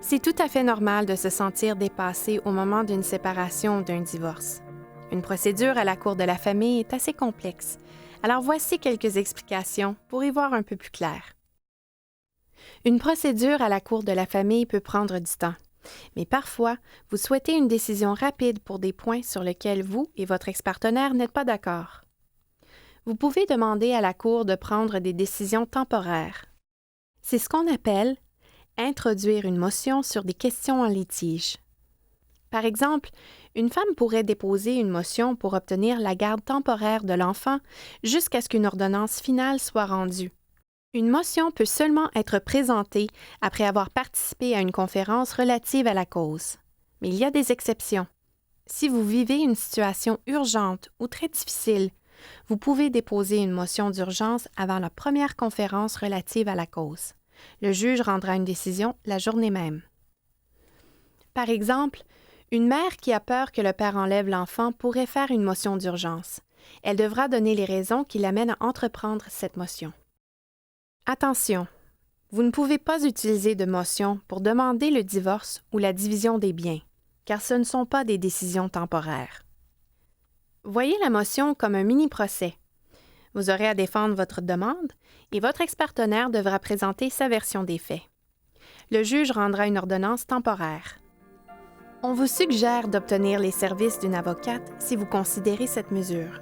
C'est tout à fait normal de se sentir dépassé au moment d'une séparation ou d'un divorce. Une procédure à la cour de la famille est assez complexe, alors voici quelques explications pour y voir un peu plus clair. Une procédure à la cour de la famille peut prendre du temps, mais parfois, vous souhaitez une décision rapide pour des points sur lesquels vous et votre ex-partenaire n'êtes pas d'accord. Vous pouvez demander à la cour de prendre des décisions temporaires. C'est ce qu'on appelle introduire une motion sur des questions en litige. Par exemple, une femme pourrait déposer une motion pour obtenir la garde temporaire de l'enfant jusqu'à ce qu'une ordonnance finale soit rendue. Une motion peut seulement être présentée après avoir participé à une conférence relative à la cause. Mais il y a des exceptions. Si vous vivez une situation urgente ou très difficile, vous pouvez déposer une motion d'urgence avant la première conférence relative à la cause. Le juge rendra une décision la journée même. Par exemple, une mère qui a peur que le père enlève l'enfant pourrait faire une motion d'urgence. Elle devra donner les raisons qui l'amènent à entreprendre cette motion. Attention, vous ne pouvez pas utiliser de motion pour demander le divorce ou la division des biens, car ce ne sont pas des décisions temporaires. Voyez la motion comme un mini-procès. Vous aurez à défendre votre demande et votre ex-partenaire devra présenter sa version des faits. Le juge rendra une ordonnance temporaire. On vous suggère d'obtenir les services d'une avocate si vous considérez cette mesure.